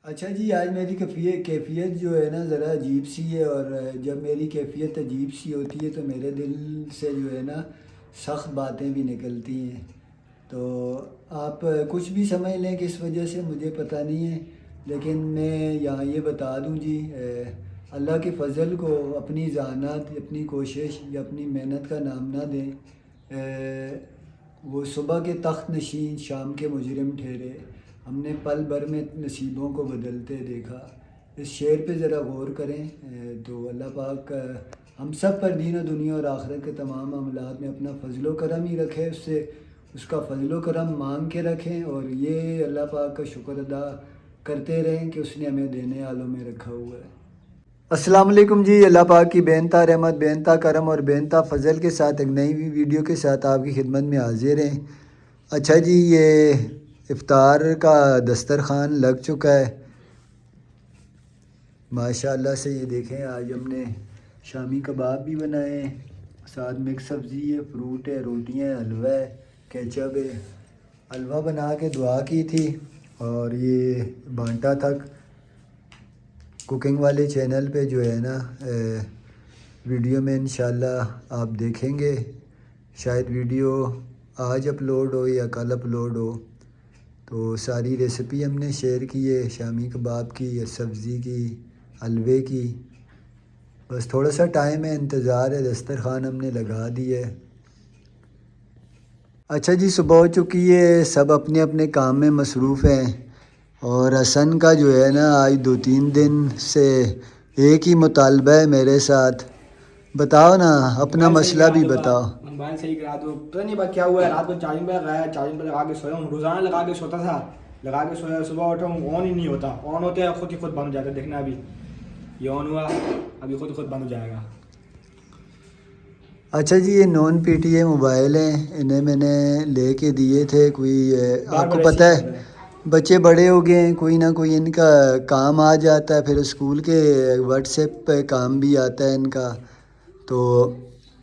अच्छा जी, आज मेरी कैफ़ियत जो है ना ज़रा अजीब सी है। और जब मेरी कैफ़ियत अजीब सी होती है तो मेरे दिल से जो है ना सख्त बातें भी निकलती हैं। तो आप कुछ भी समझ लें किस वजह से, मुझे पता नहीं है। लेकिन मैं यहाँ ये बता दूँ जी, अल्लाह के फ़ज़ल को अपनी ज़हानत, अपनी कोशिश या अपनी मेहनत का नाम ना दें। वो सुबह के तख्त नशीन शाम के मुजरिम ठहरे, हमने पल भर में नसीबों को बदलते देखा। इस शेर पे ज़रा गौर करें। तो अल्लाह पाक हम सब पर दीन और दुनिया और आखिरत के तमाम मामलात में अपना फ़ज़ल व करम ही रखे, उससे उसका फ़ज़ल व करम मांग के रखें। और ये अल्लाह पाक का शुक्र अदा करते रहें कि उसने हमें देने वालों में रखा हुआ है। अस्सलाम वालेकुम जी। अल्लाह पाक की बेनता रहमत, बेनता करम और बेनता फ़ज़ल के साथ एक नई वीडियो के साथ आपकी खिदमत में हाज़िर हैं। अच्छा जी, ये इफ़्तार का दस्तरख़ान लग चुका है माशाअल्लाह से। ये देखें, आज हमने शामी कबाब भी बनाए हैं, साथ मिक्स सब्ज़ी है, फ्रूट है, रोटियां हैं, हलवा है, केचप है। हलवा बना के दुआ की थी और ये बांटा तक कुकिंग वाले चैनल पे जो है ना वीडियो में इंशाल्लाह आप देखेंगे। शायद वीडियो आज अपलोड हो या कल अपलोड हो। तो सारी रेसिपी हमने शेयर की है, शामी कबाब की या सब्ज़ी की, हलवे की। बस थोड़ा सा टाइम है, इंतज़ार है, दस्तरखान हमने लगा दी है। अच्छा जी, सुबह हो चुकी है, सब अपने अपने काम में मसरूफ़ हैं। और हसन का जो है ना आज 2-3 दिन से एक ही मुतालबा है मेरे साथ। बताओ ना, अपना मोबाइल सही मसला करा भी दो बताओ। मोबाइल सही करा दो। पता नहीं बात क्या हुआ है, रात को चार्जिंग पे लगाया, चार्जिंग पे लगा के सोया हूँ। रोजाना लगा के सोता था, लगा के सोया, सुबह उठा हूँ ऑन ही नहीं होता। ऑन होते हैं खुद ही खुद बंद हो जाता है। देखना अभी ये ऑन हुआ, अभी खुद खुद बंद हो जाएगा। अच्छा जी, ये नॉन पीटीए मोबाइल हैं, इन्हें मैंने लेके दिए थे। कोई बार आपको बार ऐसे पता ही है कर रहा है। बच्चे बड़े हो गए हैं, कोई ना कोई इनका काम आ जाता है, फिर स्कूल के व्हाट्सएप पे काम भी आता है इनका। तो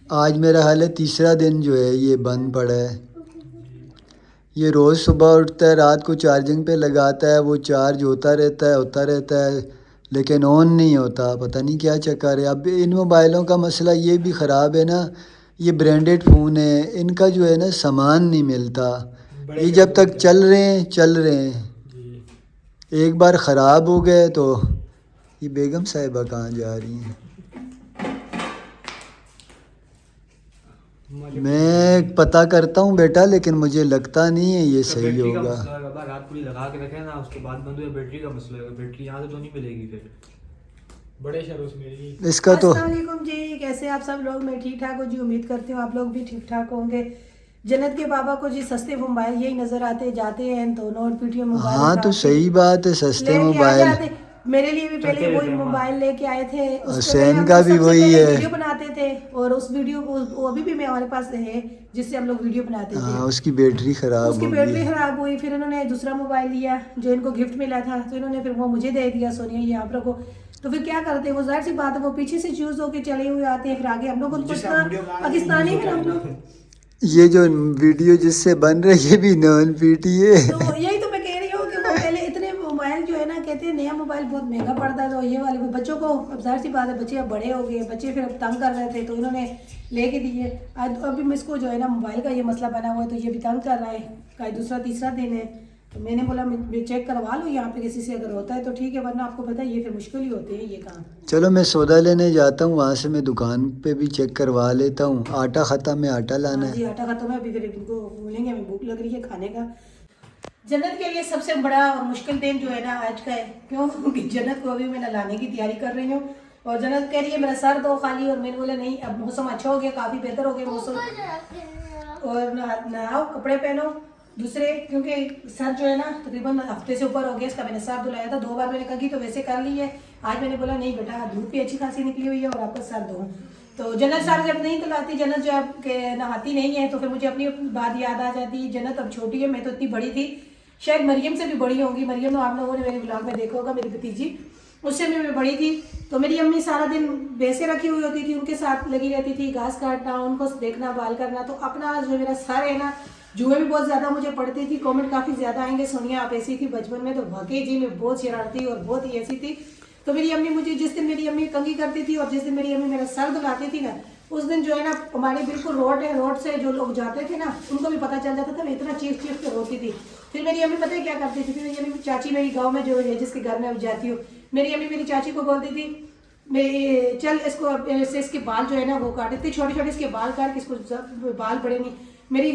आज मेरा हाल है तीसरा दिन जो है ये बंद पड़ा है। ये रोज़ सुबह उठता है, रात को चार्जिंग पे लगाता है, वो चार्ज होता रहता है, लेकिन ऑन नहीं होता। पता नहीं क्या चक्कर है। अब इन मोबाइलों का मसला ये भी ख़राब है ना, ये ब्रांडेड फ़ोन है, इनका जो है ना सामान नहीं मिलता। बड़े ये शहरों जब में तक मिलते हैं। चल रहे हैं चल रहे हैं, जी। एक बार ख़राब हो गए तो। ये बेगम साहिबा कहाँ जा रही हैं? मालिक को नहीं मैं है। पता करता हूँ बेटा, लेकिन मुझे लगता नहीं है ये उसका सही बैटरी का होगा। मसला है, रात पूरी लगा के रखे ना, उसके बाद बंद हुआ। बैटरी का मसला है, बैटरी यहाँ से तो नहीं मिलेगी फिर बड़े शहरों से मिलेगी। इसका तो अस्सलाम वालेकुम जी, कैसे आप सब लोग? मैं ठीक ठाक हूँ जी, उम्मीद करती हूँ आप लोग भी ठीक ठाक होंगे। जन्नत के बाबा को जी सस्ते मोबाइल यही नज़र आते जाते हैं, तो नोट पीटीएम मोबाइल हाँ, उठा तो के सही बात है, सस्ते लेके आ मोबाइल। जाते। मेरे लिए भी पहले चढ़ते वही रहते हैं वहाँ। मोबाइल लेके आए थे। उसके पहले हुसैन हम का तो भी सबसे वही पहले है। वीडियो बनाते थे, और उस वीडियो को वो अभी भी मैं हमारे पास है, जिससे हम लोग वीडियो बनाते थे। हाँ, उसकी बैटरी ख़राब उसकी हो गई बैटरी है। खराब हुई, फिर इन्होंने दूसरा मोबाइल लिया जो इनको गिफ्ट मिला था, तो इन्होंने फिर वो मुझे दे दिया, सोनिया ये आप रखो। तो फिर क्या करते हैं, वो जाहिर सी बात है वो पीछे से चूज होके चले हुए आते हैं, फिर आगे हम लोग उनको जिससे इतना हम वीडियो बना रहे हैं वो यूज पाकिस्तानी होके है आ हम लोग। जाए। ये जो वीडियो जिससे बन रही है ये भी नॉन पीटी तो है। यही तो मैं कह रही हूँ कि वो पहले इतने मोबाइल जो है ना, कहते हैं नया मोबाइल बहुत महंगा पड़ता है, तो ये वाले बच्चों को, अब जाहिर सी बात है बच्चे अब बड़े हो गए, बच्चे फिर अब तंग कर रहे थे तो इन्होंने लेके दिए। आज अभी मैं इसको जो है ना मोबाइल का ये मसला बना हुआ है, तो ये भी तंग कर रहा है। का दूसरा तीसरा दिन है, तो मैंने बोला मैं चेक करवा लूँ यहाँ पे, किसी से अगर होता है तो ठीक है, वरना आपको पता है ये फिर मुश्किल ही होते हैं ये काम। चलो मैं सौदा लेने जाता हूँ, वहाँ से मैं दुकान पे भी चेक करवा लेता हूँ। आटा ख़त्म है, आटा लाना हाँ जी, है। आटा खत्म है, अभी फिर इनको बोलेंगे, हमें भूख लग रही है खाने का। जन्नत के लिए सबसे बड़ा और मुश्किल दिन जो है ना आज का है, क्यों? क्योंकि जन्नत को अभी मैं नहलाने की तैयारी कर रही हूँ, और जन्नत कह रही है मेरा सर दो खाली, और मैंने बोला नहीं, अब मौसम अच्छा हो गया, काफ़ी बेहतर हो गया मौसम, और नहाओ, कपड़े पहनो दूसरे, क्योंकि सर जो है ना तकरीबन हफ्ते से ऊपर हो गया इसका। मैंने सर धुलाया था 2 बार, मैंने कहा कि तो वैसे कर ली है। आज मैंने बोला नहीं बेटा, धूप भी अच्छी खासी निकली हुई है और आपका सर धो। तो जन्नत सर जब नहीं धुलाती, जन्नत जो अब नहाती नहीं है, तो फिर मुझे अपनी बात याद आ जाती है। जन्नत अब छोटी है, मैं तो इतनी बड़ी थी, शायद मरियम से भी बड़ी होंगी। मरियम तो आप लोगों ने मेरे ब्लॉग में देखा होगा, मेरी भतीजी, उससे भी मैं बड़ी थी। तो मेरी अम्मी सारा दिन भैंसे रखी हुई होती थी, उनके साथ लगी रहती थी, घास काटना, उनको देखना, बाल करना। तो अपना जो मेरा सर है ना, जुए भी बहुत ज़्यादा मुझे पड़ती थी, कमेंट काफ़ी ज़्यादा आएंगे सोनिया आप ऐसी थी बचपन में, तो वाकई जी मैं बहुत शरारती और बहुत ही ऐसी थी। तो मेरी अम्मी मुझे जिस दिन मेरी अम्मी कंघी करती थी और जिस दिन मेरी अम्मी मेरा सर धुलाती थी ना, उस दिन जो है ना हमारे बिल्कुल रोड है, रोड से जो लोग जाते थे ना उनको भी पता चल जाता था, मैं इतना चीख चीख कर रोती थी। फिर मेरी अम्मी पता है क्या करती थी, फिर मेरी अम्मी चाची मेरी गाँव में जो है जिसके घर में अब जाती हूँ, मेरी अम्मी मेरी चाची को बोलती थी मैं चल इसको इसके बाल जो है ना वो काट, इतने छोटे छोटे इसके बाल काट के इसको बाल बड़े नहीं। मेरी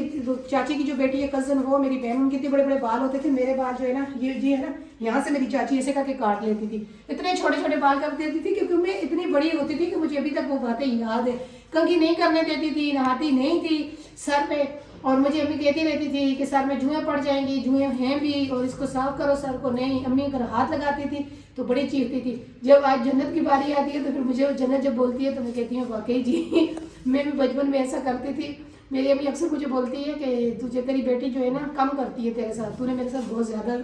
चाची की जो बेटी है कजन वो मेरी बहन, उनके इतने बड़े बड़े बाल होते थे, मेरे बाल जो है ना ये है ना यहाँ से मेरी चाची ऐसे करके काट लेती थी, इतने छोटे छोटे बाल कर देती थी क्योंकि मैं इतनी बड़ी होती थी कि मुझे अभी तक वो बातें याद है। कंघी नहीं करने देती थी, नहाती नहीं थी सर पे, और मुझे अम्मी कहती रहती थी कि सर में जुएं पड़ जाएंगी, जुएं हैं भी और इसको साफ करो सर को। नहीं, अम्मी अगर हाथ लगाती थी तो बड़ी चीखती थी। जब आज जन्नत की बारी आती है तो फिर मुझे जन्नत जब बोलती है तो मैं कहती हूँ वाकई जी मैं भी बचपन में ऐसा करती थी। मेरी अम्मी अक्सर मुझे बोलती है कि तुझे तेरी बेटी जो है ना कम करती है तेरे साथ, तूने मेरे साथ बहुत ज़्यादा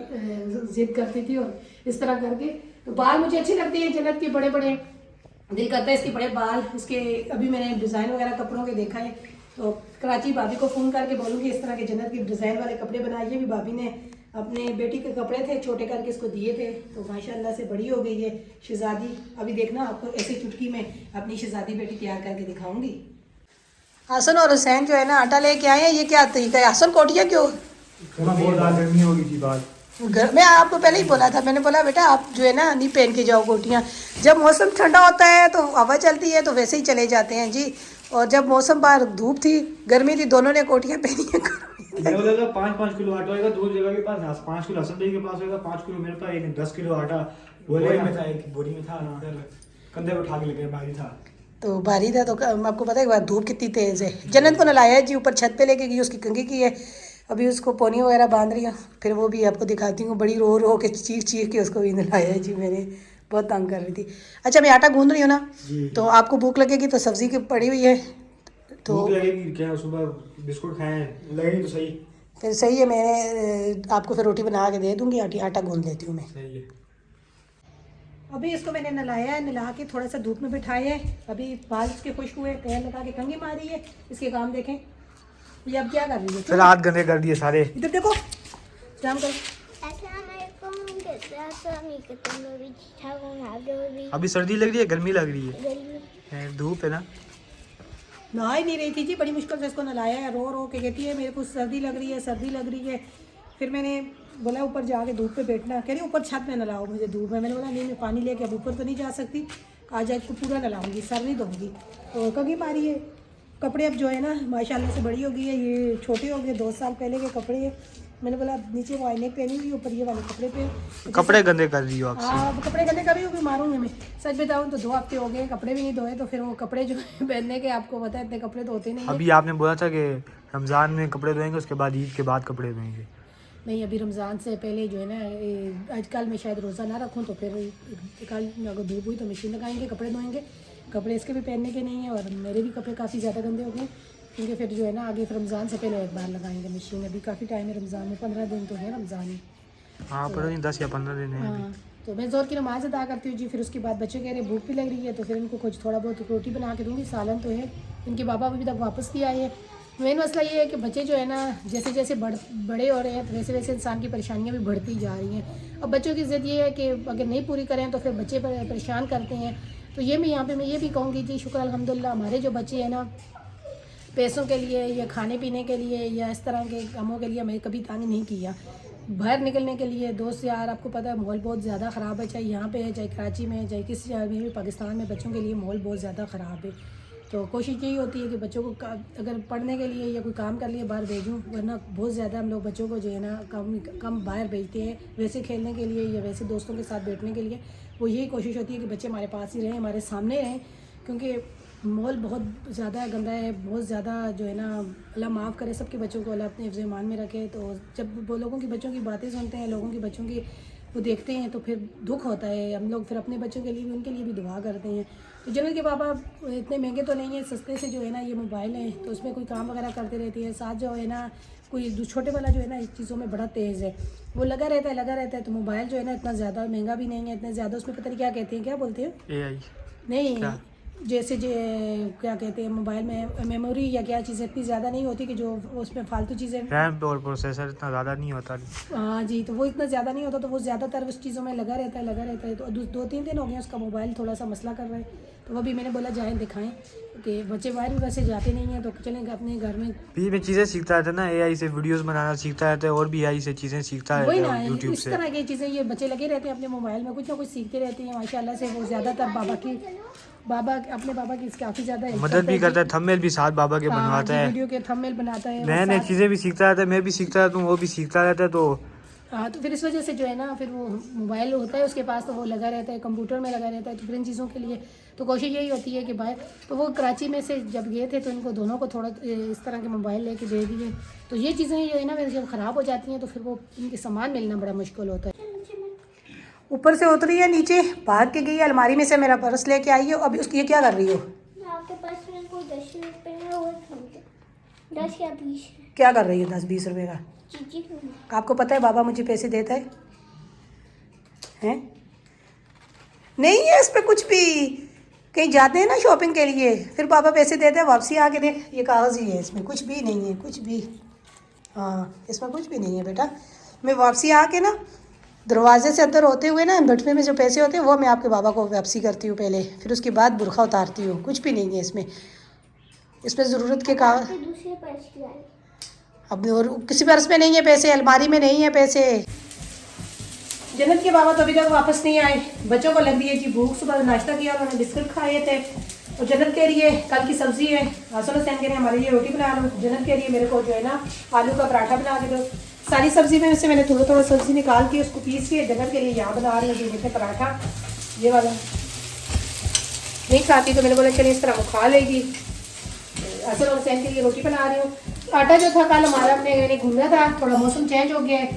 जिद करती थी और इस तरह करके। तो बाल मुझे अच्छे लगते हैं जन्नत के बड़े बड़े, दिल करता है इसके बड़े बाल, इसके अभी मैंने डिज़ाइन वगैरह कपड़ों के देखा है तो कराची भाभी को फ़ोन करके बोलूँगी इस तरह के जन्नत के डिज़ाइन वाले कपड़े बनाइए। भी भाभी ने अपने बेटी के कपड़े थे छोटे करके इसको दिए थे, तो माशाल्लाह से बड़ी हो गई है शहजादी। अभी देखना आपको ऐसी चुटकी में अपनी शहजादी बेटी तैयार करके दिखाऊंगी। हसन और हुसैन जो है ना आटा लेके आए हैं, ये क्या तरीका है हसन? कोटियाँ क्यों? गर्मी हो गई थी बात, मैं आपको पहले ही बोला था, मैंने बोला बेटा आप जो है ना नहीं पहन के जाओ कोटियाँ, जब मौसम ठंडा होता है तो हवा चलती है तो वैसे ही चले जाते हैं जी, और जब मौसम बाहर धूप थी गर्मी थी दोनों ने कोटियाँ पहनी है। 5-5 किलो आटा होगा, 2 जगह के पास 5 किलो हसन भाई के पास होगा, 5 किलो मेरे पास, 10 किलो आटा बोरी में था, एक बोरी में था, कंधे पे उठा के लेके भारी था। तो भारी था तो आपको पता है धूप कितनी तेज़ है। जन्नत को नलाया है जी, ऊपर छत पे लेके गई, उसकी कंघी की है, अभी उसको पोनी वगैरह बांध रही हूँ, फिर वो भी आपको दिखाती हूँ। बड़ी रो रो के चीख चीख के उसको भी नलाया है जी, मैंने बहुत तंग कर रही थी। अच्छा मैं आटा गूंद रही हूँ ना, तो आपको भूख लगेगी तो सब्जी की पड़ी हुई है तो भूख लगेगी क्या, सुबह बिस्कुट खाए लगेगी तो सही, फिर सही है, मैं आपको फिर रोटी बना के दे दूँगी, आटा गूंद लेती हूँ मैं। सही है। अभी इसको मैंने नलाया है, नला के थोड़ा सा धूप में बिठाया है, अभी बाल इसके खुश्क हुए, तेल लगा के कंघी मारी है, इसके काम देखें। ये अब क्या कर रही है? फिर हाथ गंदे कर दिए सारे, इधर देखो काम करो। अभी सर्दी लग रही है गर्मी लग रही है, धूप है ना। नहा ही नहीं रही थी जी, बड़ी मुश्किल से इसको नलाया है, रो रो के कहती है मेरे को सर्दी लग रही है, सर्दी लग रही है। फिर मैंने बोला ऊपर जाके धूप पे बैठना, कह रही ऊपर छत में नलाओ मुझे धूप में। मैंने बोला नहीं मैं पानी लेके अब ऊपर तो नहीं जा सकती, आज इसको पूरा नलाऊंगी, सर नहीं दूँगी। तो कंघी मारी है, कपड़े अब जो है ना माशाल्लाह से बड़ी हो गई है, ये छोटे हो गए, 2 साल पहले के कपड़े हैं। मैंने बोला नीचे वो आईने पहनी हुई, ऊपर ये वाले कपड़े पे कपड़े गंदे कर रही हो आप। हाँ कपड़े गंदे कभी भी मारूंगी मैं, सच बताऊँ तो 2 हफ्ते हो गए कपड़े भी नहीं धोए, तो फिर वो कपड़े जो है पहनने के आपको पता है इतने कपड़े धोते नहीं। अभी आपने बोला था कि रमज़ान में कपड़े धोएंगे, उसके बाद ईद के बाद कपड़े धोएंगे। नहीं अभी रमज़ान से पहले जो है ना आजकल मैं शायद रोज़ा ना रखूँ, तो फिर कल अगर धूप हुई तो मशीन लगाएंगे, कपड़े धोएंगे। कपड़े इसके भी पहनने के नहीं है और मेरे भी कपड़े काफ़ी ज़्यादा गंदे हो गए, क्योंकि फिर जो है ना आगे फिर रमज़ान से पहले एक बार लगाएंगे मशीन। अभी काफ़ी टाइम है रमज़ान में, 15 दिन तो है रमज़ान ही। हाँ पता नहीं 10 या 15 दिन है। हाँ तो मैं ज़ोर की नमाज़ अदा करती हूँ जी, फिर उसके बाद बच्चे कह रहे भूख भी लग रही है, तो फिर इनको कुछ थोड़ा बहुत रोटी बना के दूँगी, सालन तो है। इनके पापा अभी तक वापस नहीं आए हैं। मेन मसला ये है कि बच्चे जो है ना जैसे जैसे बड़े हो रहे हैं तो वैसे वैसे इंसान की परेशानियाँ भी बढ़ती जा रही हैं। अब बच्चों की ज़िद ये है कि अगर नहीं पूरी करें तो फिर बच्चे परेशान करते हैं। तो ये मैं यहाँ पे मैं ये भी कहूँगी जी शुक्र अल्हम्दुलिल्लाह हमारे जो बच्चे हैं ना पैसों के लिए या खाने पीने के लिए या इस तरह के कामों के लिए हमें कभी तंग नहीं किया। बाहर निकलने के लिए दोस्त यार आपको पता है माहौल बहुत ज़्यादा ख़राब है, चाहे यहाँ पे है चाहे कराची में है चाहे किसी जगह में भी, पाकिस्तान में बच्चों के लिए माहौल बहुत ज़्यादा ख़राब है। तो कोशिश यही होती है कि बच्चों को अगर पढ़ने के लिए या कोई काम कर लिए बाहर भेजूँ, वरना बहुत ज़्यादा हम लोग बच्चों को जो है ना कम बाहर भेजते हैं, वैसे खेलने के लिए या वैसे दोस्तों के साथ बैठने के लिए। वो यही कोशिश होती है कि बच्चे हमारे पास ही रहें, हमारे सामने रहें, क्योंकि माहौल बहुत ज़्यादा गंदा है, बहुत ज़्यादा जो है ना अल्लाह माफ़ करे सबके बच्चों को, अल्लाह अपने हिफ्ज़-ए-ईमान में रखे। तो जब वो लोगों की बच्चों की बातें सुनते हैं, लोगों की बच्चों की वो देखते हैं तो फिर दुख होता है। हम लोग फिर अपने बच्चों के लिए भी उनके लिए भी दुआ करते हैं। तो जनरल के पापा इतने महंगे तो नहीं है, सस्ते से जो है ना ये मोबाइल है, तो उसमें कोई काम वगैरह करते रहती है, साथ जो है ना कोई छोटे वाला जो है ना इस चीज़ों में बड़ा तेज़ है, वो लगा रहता है। तो मोबाइल जो है ना इतना ज़्यादा महंगा भी नहीं है, इतने ज़्यादा उसमें पता नहीं क्या कहते हैं, क्या बोलते हैं AI नहीं जैसे क्या कहते हैं मोबाइल में मेमोरी या क्या चीज़ें इतनी ज़्यादा नहीं होती कि जो उसमें फालतू चीज़ें रैम और प्रोसेसर इतना ज़्यादा नहीं होता। हाँ जी, तो वो इतना ज़्यादा नहीं होता, तो वो ज़्यादातर उस चीज़ों में लगा रहता है। तो 2-3 दिन हो गए उसका मोबाइल थोड़ा सा मसला कर रहा है, तो वो भी मैंने बोला जाएँ दिखाएं कि बच्चे बाहर वैसे जाते नहीं हैं, तो चलेंगे अपने घर में। बीच में चीज़ें सीखता रहता है ना, एआई से वीडियोस बनाना सीखता रहता है और भी एआई से चीज़ें सीखता वही रहता ना, है यूट्यूब इस से। तरह की चीज़ें ये बच्चे लगे रहते हैं अपने मोबाइल में, कुछ ना कुछ सीखते रहते हैं माशाल्लाह से। वो ज़्यादातर अपने बाबा की काफ़ी ज़्यादा हेल्प मदद भी करता है, थंबनेल भी साथ बाबा के हाँ बनवाता जी, है, वीडियो के थंबनेल बनाता है नए नए चीज़ें भी सीखता रहता है, मैं भी सीखता रहता हूँ, वो भी सीखता रहता है। तो हाँ, तो फिर इस वजह से जो है ना, फिर वो मोबाइल होता है उसके पास तो वो लगा रहता है, कंप्यूटर में लगा रहता है, तो फिर इन चीज़ों के लिए तो कोशिश यही होती है कि भाई, तो वो कराची में से जब गए थे तो इनको दोनों को थोड़ा इस तरह के मोबाइल लेके दे दिए। तो ये चीज़ें जो है ना जब ख़राब हो जाती हैं तो फिर वो इनके सामान मिलना बड़ा मुश्किल होता है। ऊपर से उतरी है, नीचे भाग के गई, अलमारी में से मेरा पर्स लेके आई हो। अभी उसकी ये क्या कर रही हो? आपके पास में को 10 रुपए है और 10 या 20 है। क्या कर रही हो 10-20 रुपए का? चीची आपको पता है बाबा मुझे पैसे देता है? हैं? नहीं है इस पे कुछ भी। कहीं जाते हैं ना शॉपिंग के लिए, फिर पापा पैसे देते हैं, वापसी आके देख ये कागज़ ही है, इसमें कुछ भी नहीं है, कुछ भी। हाँ, इसमें कुछ भी नहीं है बेटा। मैं वापसी आके ना दरवाजे से अंदर होते हुए ना बटवे में जो पैसे होते हैं वो मैं आपके बाबा को वापसी करती हूँ पहले, फिर उसके बाद बुरखा उतारती हूँ। कुछ भी नहीं है इसमें। इसमें ज़रूरत के कागज दूसरे पर्स की आई। अब और किसी पर्स में नहीं है पैसे, अलमारी में नहीं है पैसे। जन्नत के बाबा तो अभी तक वापस नहीं आए। बच्चों को लग रही है जी भूख, सुबह नाश्ता किया, उन्होंने बिस्कुट खाए थे। और जन्नत के लिए कल की सब्ज़ी है, हासन हुसैन के लिए हमारे लिए रोटी बना लो, जन्नत के लिए मेरे को जो है ना आलू का पराठा बना के दो। सारी सब्ज़ी में से मैंने थोड़ा थोड़ा सब्ज़ी निकाल के उसको पीस के जन्नत के लिए यहाँ बना रही हूँ मीठे पराठा। ये वाला नहीं खाती तो मैंने बोला चलिए इस तरह वो खा लेगी। हासन हुसैन के लिए रोटी बना रही हूँ। आटा जो था कल हमारा हमने घूमना था, थोड़ा मौसम चेंज हो गया है,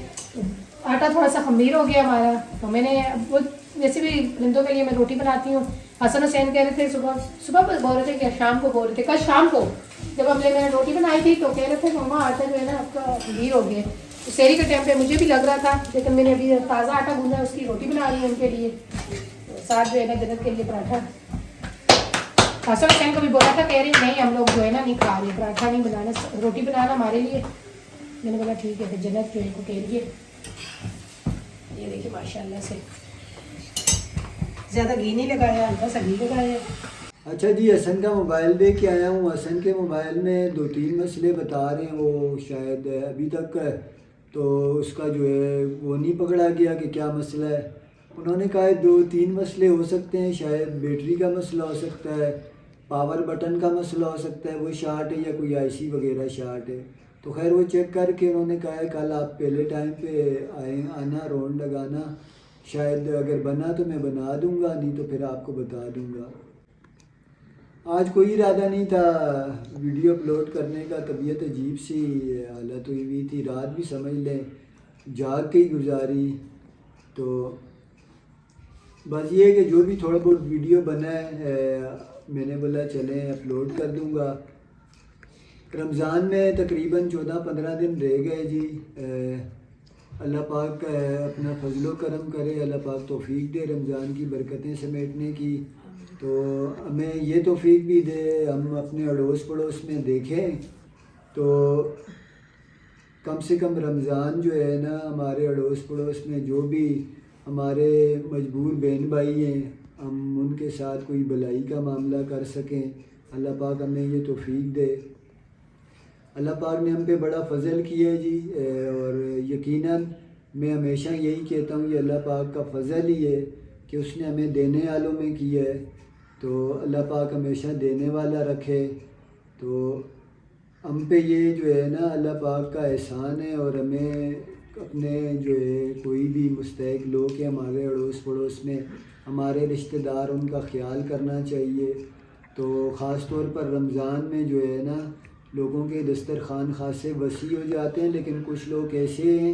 आटा थोड़ा सा खमीर हो गया हमारा, तो मैंने वो वैसे भी परिंदों के लिए मैं रोटी बनाती हूँ। हसन हुसैन कह रहे थे सुबह बोल रहे थे कि शाम को बोल रहे थे, कल शाम को जब मैंने रोटी बनाई थी तो कह रहे थे मम्मा आटा जो है ना आपका खमीर हो गया। तो शहरी के टाइम पे मुझे भी लग रहा था, लेकिन मैंने अभी ताज़ा आटा गूंदा है, उसकी रोटी बना रही हूँ उनके लिए, साथ जो है ना जन्नत के लिए पराठा। हसन हुसैन को भी बोला था, कह रही नहीं हम लोग जो है ना नहीं खा रहे, पराठा नहीं बनाना, रोटी बनाना हमारे लिए। मैंने बोला ठीक है, फिर जन्नत जो इनको कह रही है। ये देखिए माशाल्लाह से ज़्यादा घी नहीं लगाया, हल्का सा घी लगाया। अच्छा जी, हसन का मोबाइल दे के आया हूँ। हसन के मोबाइल में 2-3 मसले बता रहे हैं, वो शायद अभी तक तो उसका जो है वो नहीं पकड़ा गया कि क्या मसला है। उन्होंने कहा 2-3 मसले हो सकते हैं, शायद बैटरी का मसला हो सकता है, पावर बटन का मसला हो सकता है, वो शार्ट है या कोई आईसी वगैरह शार्ट है। तो खैर वो चेक करके उन्होंने कहा है कल आप पहले टाइम पे आना, राउंड लगाना, शायद अगर बना तो मैं बना दूंगा, नहीं तो फिर आपको बता दूंगा। आज कोई इरादा नहीं था वीडियो अपलोड करने का, तबीयत अजीब सी हालत हुई थी, रात भी समझ लें जाग के ही गुजारी। तो बस ये कि जो भी थोड़ा बहुत वीडियो बना है मैंने बोला चलें अपलोड कर दूंगा। रमज़ान में तकरीबन 14-15 दिन रह गए जी। अल्लाह पाक अपना फजलो करम करे, अल्लाह पाक तौफीक दे रमज़ान की बरकतें समेटने की, तो हमें ये तौफीक भी दे हम अपने अड़ोस पड़ोस में देखें तो कम से कम रमज़ान जो है ना हमारे अड़ोस पड़ोस में जो भी हमारे मजबूर बहन भाई हैं हम उनके साथ कोई भलाई का मामला कर सकें। अल्लाह पाक हमें ये तौफीक दे। अल्लाह पाक ने हम पे बड़ा फ़ज़ल किया है जी, और यकीनन मैं हमेशा यही कहता हूँ ये अल्लाह पाक का फ़ज़ल ही है कि उसने हमें देने वालों में किया है। तो अल्लाह पाक हमेशा देने वाला रखे। तो हम पे ये जो है ना अल्लाह पाक का एहसान है, और हमें अपने जो है कोई भी मुस्तहिक लोग हैं हमारे अड़ोस पड़ोस में, हमारे रिश्तेदार, उनका ख्याल करना चाहिए। तो ख़ास तौर पर रमज़ान में जो है ना लोगों के दस्तरखान खासे वसी हो जाते हैं, लेकिन कुछ लोग ऐसे हैं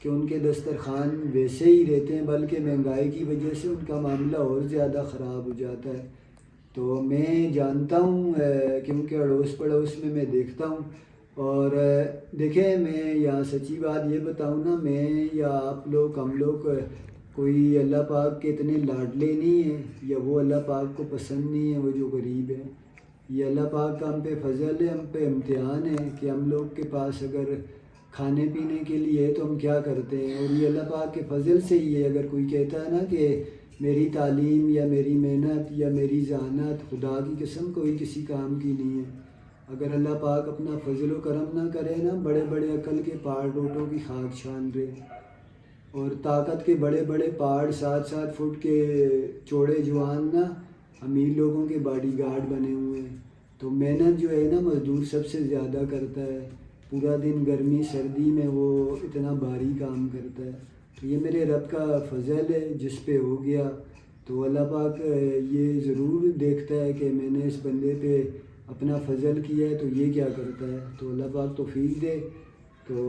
कि उनके दस्तरखान वैसे ही रहते हैं, बल्कि महंगाई की वजह से उनका मामला और ज़्यादा ख़राब हो जाता है। तो मैं जानता हूँ क्योंकि अड़ोस पड़ोस में मैं देखता हूँ। और देखें मैं यहाँ सच्ची बात ये बताऊँ ना, मैं या आप लोग हम लोग कोई अल्लाह पाक के इतने लाडले नहीं हैं या वो अल्लाह पाक को पसंद नहीं है वो जो गरीब है। ये अल्लाह पाक का हम पे फजल है, हम पे इम्तिहान है कि हम लोग के पास अगर खाने पीने के लिए है तो हम क्या करते हैं। और ये अल्लाह पाक के फजल से ही है। अगर कोई कहता है ना कि मेरी तालीम या मेरी मेहनत या मेरी जहानत खुदा की कसम कोई किसी काम की नहीं है। अगर अल्लाह पाक अपना फजल व करम ना करे ना, बड़े बड़े अकल के पहाड़ रोटों की खाक छान रहे और ताकत के बड़े बड़े पहाड़ 7-7 फुट के चौड़े जवान ना अमीर लोगों के बॉडीगार्ड बने हुए हैं। तो मेहनत जो है ना मज़दूर सबसे ज़्यादा करता है। पूरा दिन गर्मी सर्दी में वो इतना भारी काम करता है। तो ये मेरे रब का फजल है जिस पे हो गया। तो अल्लाह पाक ये ज़रूर देखता है कि मैंने इस बंदे पे अपना फजल किया है तो ये क्या करता है। तो अल्लाह पाक तौफीक दे। तो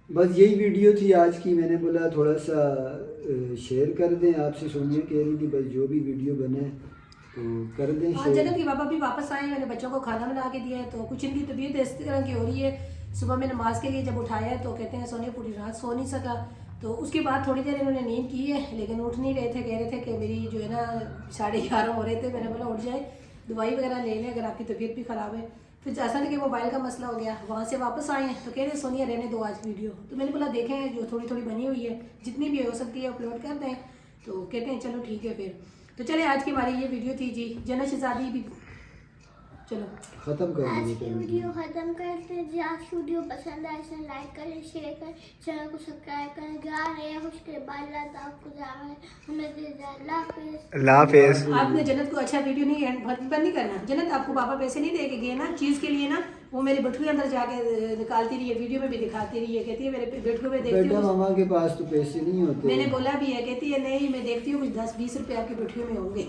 बस यही वीडियो थी आज की। मैंने बोला थोड़ा सा शेयर कर दें आपसे। सोनिया कह रही थी बस जो भी वीडियो बने तो कर दें हाँ, शेयर। जन्नत के पापा भी वापस आए, मैंने बच्चों को खाना बना के दिया है। तो कुछ इनकी तबीयत इस तरह की हो रही है। सुबह में नमाज के लिए जब उठाया है तो कहते हैं सोनिया पूरी रात सो नहीं सका। तो उसके बाद थोड़ी देर इन्होंने नींद की है लेकिन उठ नहीं रहे थे। कह रहे थे कि मेरी जो है ना 11:30 हो रहे थे। मैंने बोला उठ जाए, दवाई वगैरह ले लें अगर आपकी तबीयत भी ख़राब है। फिर जैसा कि मोबाइल का मसला हो गया, वहाँ से वापस आए हैं तो कह रहे सोनिया रहने दो आज वीडियो। तो मैंने बोला देखें जो थोड़ी थोड़ी बनी हुई है जितनी भी हो सकती है अपलोड कर दें। तो कहते हैं चलो ठीक है फिर। तो चले आज की हमारी ये वीडियो थी जी। जन्नत शहजादी भी चलो ख़त्म कर आज देंगे की वीडियो ख़त्म करते हैं। जी आज वीडियो पसंद आए इसे लाइक करें, शेयर करें, चैनल को सब्सक्राइब करें। जा रहे हैं उसके बाद आपको जा रहे हैं हमें दे दें। अल्लाह हाफिज़। आपने जन्नत को अच्छा वीडियो नहीं बंद नहीं करना। जन्नत आपको पापा पैसे नहीं दे के गए ना चीज़ के लिए ना, वो मेरे बटुए अंदर जाके निकालती रही है, वीडियो में भी दिखाती रही है। कहती है मेरे बटुए में देखती बेटा हूँ। मामा के पास तो पैसे नहीं होते। मैंने बोला भी है, कहती है नहीं मैं देखती हूँ कुछ 10-20 रुपये आपके बटुए में होंगे।